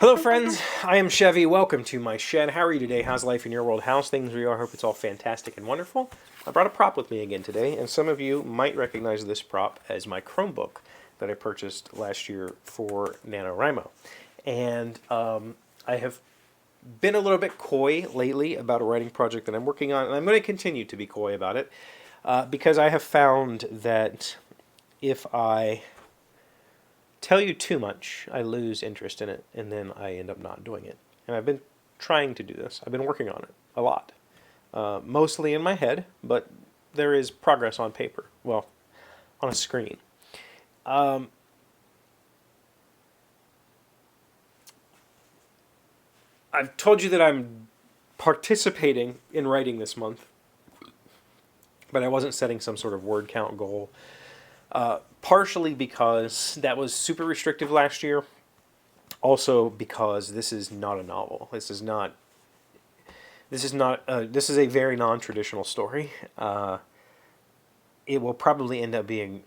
Hello friends, I am Chevee. Welcome to my shed. How are you today? How's life in your world? How's things with you? I hope it's all fantastic and wonderful. I brought a prop with me again today, and some of you might recognize this prop as my Chromebook that I purchased last year for NaNoWriMo. And I have been a little bit coy lately about a writing project that I'm working on, and I'm going to continue to be coy about it because I have found that if I tell you too much, I lose interest in it, and then I end up not doing it. And I've been trying to do this. I've been working on it a lot, mostly in my head, but there is progress on paper. Well, on a screen. I've told you that I'm participating in writing this month, but I wasn't setting some sort of word count goal. Partially because that was super restrictive last year. Also because this is not a novel. This is a very non-traditional story. It will probably end up being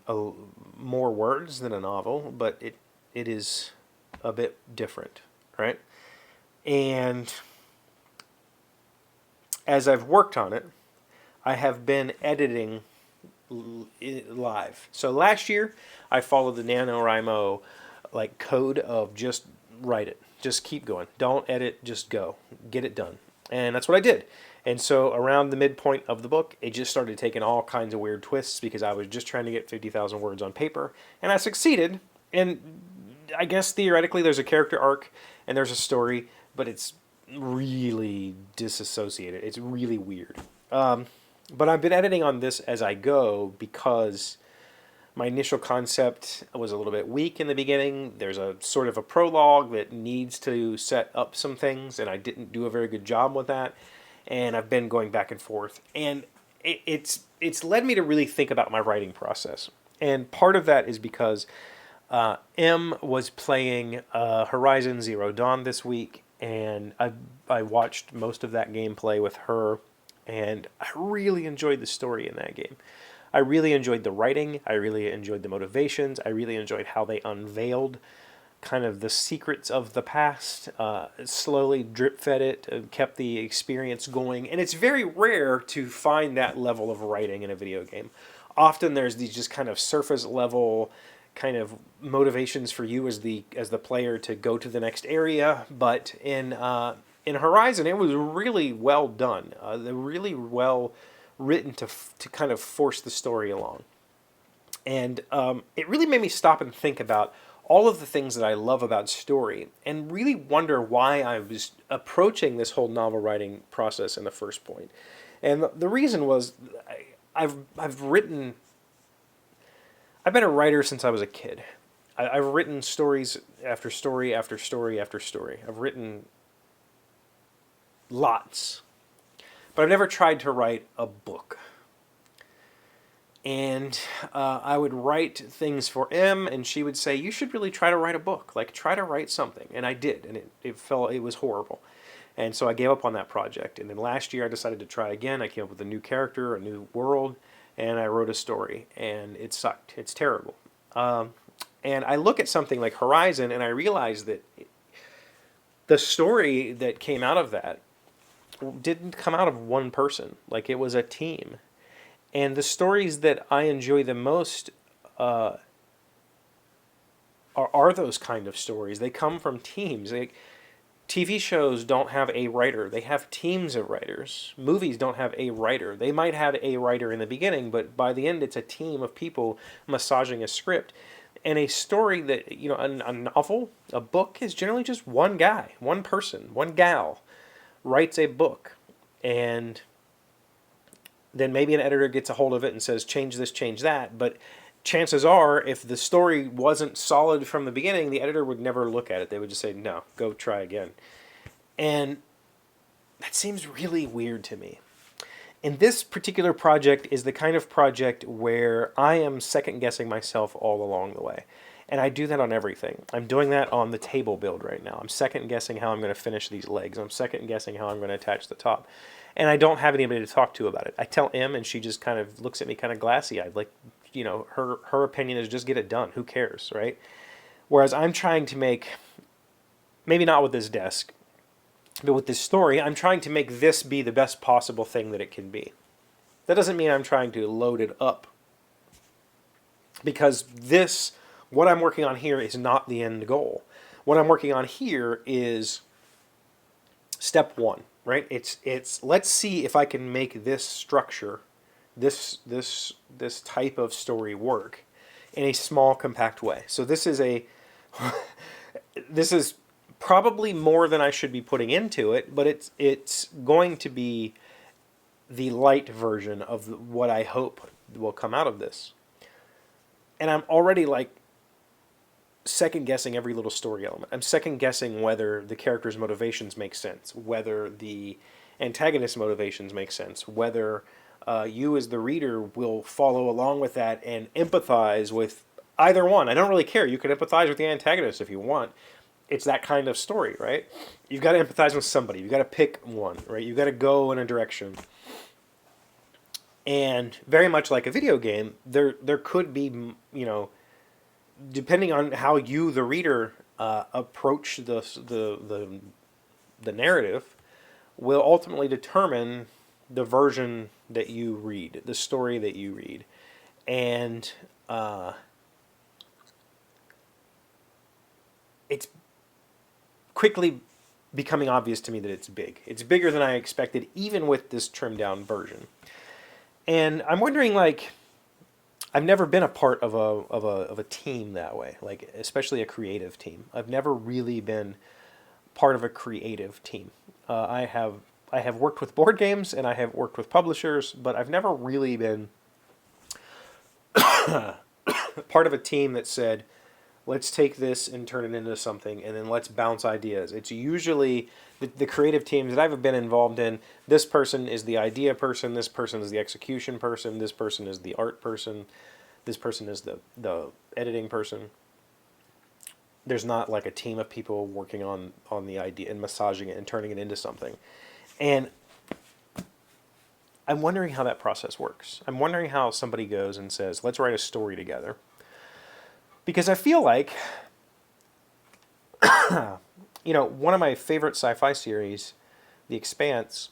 more words than a novel, but it is a bit different, right? And as I've worked on it, I have been editing live. So last year, I followed the NaNoWriMo code of just write it. Just keep going. Don't edit, just go. Get it done. And that's what I did. And so around the midpoint of the book, it just started taking all kinds of weird twists because I was just trying to get 50,000 words on paper. And I succeeded. And I guess theoretically there's a character arc and there's a story, but it's really disassociated. It's really weird. But I've been editing on this as I go because my initial concept was a little bit weak in the beginning. There's a sort of a prologue that needs to set up some things, and I didn't do a very good job with that. And I've been going back and forth. And it's led me to really think about my writing process. And part of that is because M was playing Horizon Zero Dawn this week, and I watched most of that gameplay with her. And I really enjoyed the story in that game. I really enjoyed the writing. I really enjoyed the motivations. I really enjoyed how they unveiled kind of the secrets of the past, slowly drip-fed it, kept the experience going. And it's very rare to find that level of writing in a video game. Often there's these just kind of surface level kind of motivations for you as the player to go to the next area. But in Horizon, it was really well done. They're really well written to kind of force the story along. And it really made me stop and think about all of the things that I love about story and really wonder why I was approaching this whole novel writing process in the first point. And the reason was I've been a writer since I was a kid. I've written stories after story after story after story. I've written lots. But I've never tried to write a book. And I would write things for M, and she would say, you should really try to write a book. Try to write something. And I did, and it was horrible. And so I gave up on that project. And then last year I decided to try again. I came up with a new character, a new world, and I wrote a story. And it sucked. It's terrible. And I look at something like Horizon, and I realize that the story that came out of that didn't come out of one person. It was a team. And the stories that I enjoy the most are those kind of stories. They come from teams. TV shows don't have a writer. They have teams of writers. Movies don't have a writer. They might have a writer in the beginning, but by the end it's a team of people massaging a script. And a story that, a novel, a book is generally just one guy, one person, one gal writes a book, and then maybe an editor gets a hold of it and says, change this, change that. But chances are, if the story wasn't solid from the beginning, the editor would never look at it. They would just say, no, go try again. And that seems really weird to me. And this particular project is the kind of project where I am second-guessing myself all along the way. And I do that on everything. I'm doing that on the table build right now. I'm second-guessing how I'm going to finish these legs. I'm second-guessing how I'm going to attach the top. And I don't have anybody to talk to about it. I tell Em, and she just kind of looks at me kind of glassy-eyed. Her opinion is just get it done. Who cares, right? Whereas I'm trying to make maybe not with this desk, but with this story, I'm trying to make this be the best possible thing that it can be. That doesn't mean I'm trying to load it up, because this, what I'm working on here, is not the end goal. What I'm working on here is step one, right? It's let's see if I can make this structure, this type of story work in a small, compact way. So this is a this is probably more than I should be putting into it, but it's going to be the light version of what I hope will come out of this. And I'm already like second guessing every little story element. I'm second guessing whether the character's motivations make sense, whether the antagonist's motivations make sense, whether you as the reader will follow along with that and empathize with either one. I don't really care. You can empathize with the antagonist if you want. It's that kind of story, right? You've got to empathize with somebody. You've got to pick one, right? You've got to go in a direction. And very much like a video game, there could be, you know, depending on how you, the reader, approach the narrative, will ultimately determine the version that you read, the story that you read. And it's quickly becoming obvious to me that it's big. It's bigger than I expected, even with this trimmed down version. And I'm wondering, like, I've never been a part of a team that way, like especially a creative team. I've never really been part of a creative team. I have worked with board games and I have worked with publishers, but I've never really been part of a team that said, let's take this and turn it into something, and then let's bounce ideas. It's usually the creative teams that I've been involved in. This person is the idea person, this person is the execution person, this person is the art person, this person is the editing person. There's not like a team of people working on the idea and massaging it and turning it into something. And I'm wondering how that process works. I'm wondering how somebody goes and says, let's write a story together. Because I feel like, you know, one of my favorite sci-fi series, The Expanse,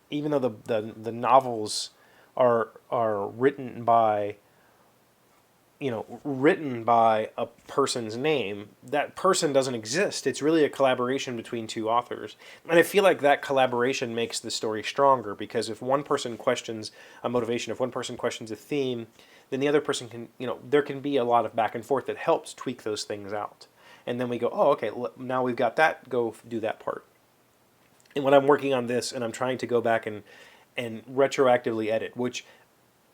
even though the novels are written by, you know, written by a person's name, that person doesn't exist. It's really a collaboration between two authors. And I feel like that collaboration makes the story stronger, because if one person questions a motivation, if one person questions a theme, then the other person can, you know, there can be a lot of back and forth that helps tweak those things out. And then we go, oh, okay, now we've got that, go do that part. And when I'm working on this and I'm trying to go back and retroactively edit, which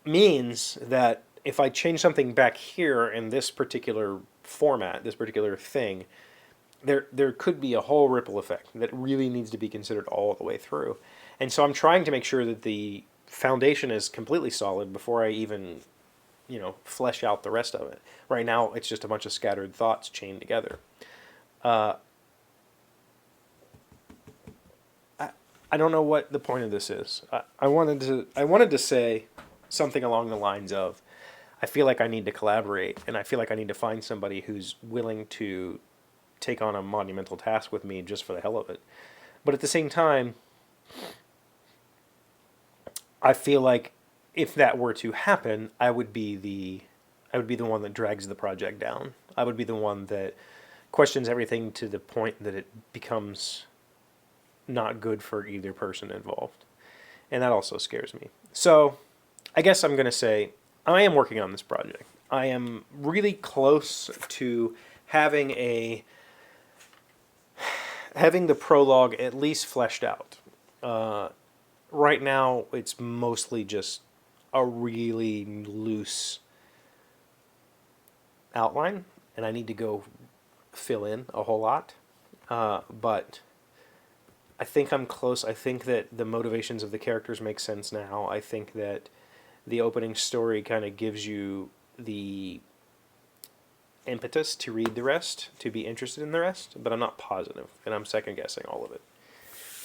means that if I change something back here in this particular format, this particular thing, there could be a whole ripple effect that really needs to be considered all the way through. And so I'm trying to make sure that the foundation is completely solid before I even, you know, flesh out the rest of it. Right now, it's just a bunch of scattered thoughts chained together. I don't know what the point of this is. I wanted to say something along the lines of, I feel like I need to collaborate, and I feel like I need to find somebody who's willing to take on a monumental task with me just for the hell of it. But at the same time, I feel like if that were to happen, I would be the one that drags the project down. I would be the one that questions everything to the point that it becomes not good for either person involved. And that also scares me. So I guess I'm going to say I am working on this project. I am really close to having the prologue at least fleshed out. Right now, it's mostly just a really loose outline, and I need to go fill in a whole lot. But I think I'm close. I think that the motivations of the characters make sense now. I think that the opening story kind of gives you the impetus to read the rest, to be interested in the rest, but I'm not positive, and I'm second guessing all of it.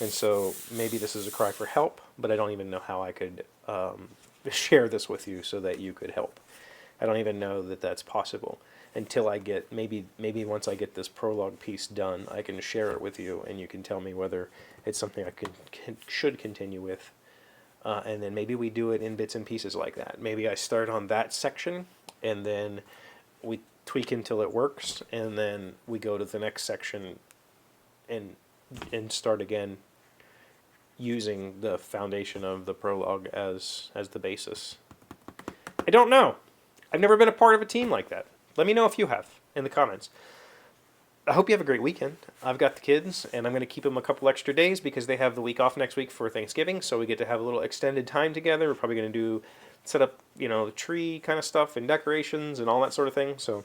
And so maybe this is a cry for help, but I don't even know how I could share this with you so that you could help. I don't even know that that's possible until I get, maybe once I get this prologue piece done, I can share it with you, and you can tell me whether it's something I should continue with. And then maybe we do it in bits and pieces like that. Maybe I start on that section, and then we tweak until it works, and then we go to the next section and start again using the foundation of the prologue as the basis. I don't know. I've never been a part of a team like that. Let me know if you have in the comments. I hope you have a great weekend. I've got the kids, and I'm going to keep them a couple extra days because they have the week off next week for Thanksgiving, so we get to have a little extended time together. We're probably going to set up, the tree kind of stuff and decorations and all that sort of thing. So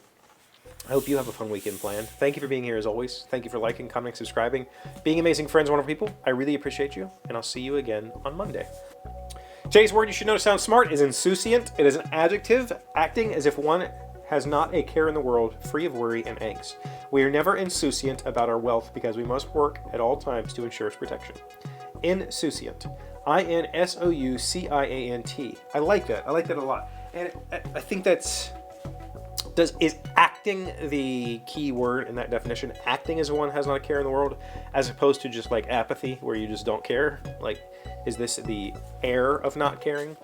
I hope you have a fun weekend planned. Thank you for being here as always. Thank you for liking, commenting, subscribing, being amazing friends, wonderful people. I really appreciate you, and I'll see you again on Monday. Today's word you should know to sound smart is insouciant. It is an adjective, acting as if one has not a care in the world, free of worry and angst. We are never insouciant about our wealth because we must work at all times to ensure its protection. Insouciant. INSOUCIANT. I like that. I like that a lot. And I think is acting the key word in that definition. Acting as one has not a care in the world, as opposed to just like apathy, where you just don't care. Like, is this the air of not caring?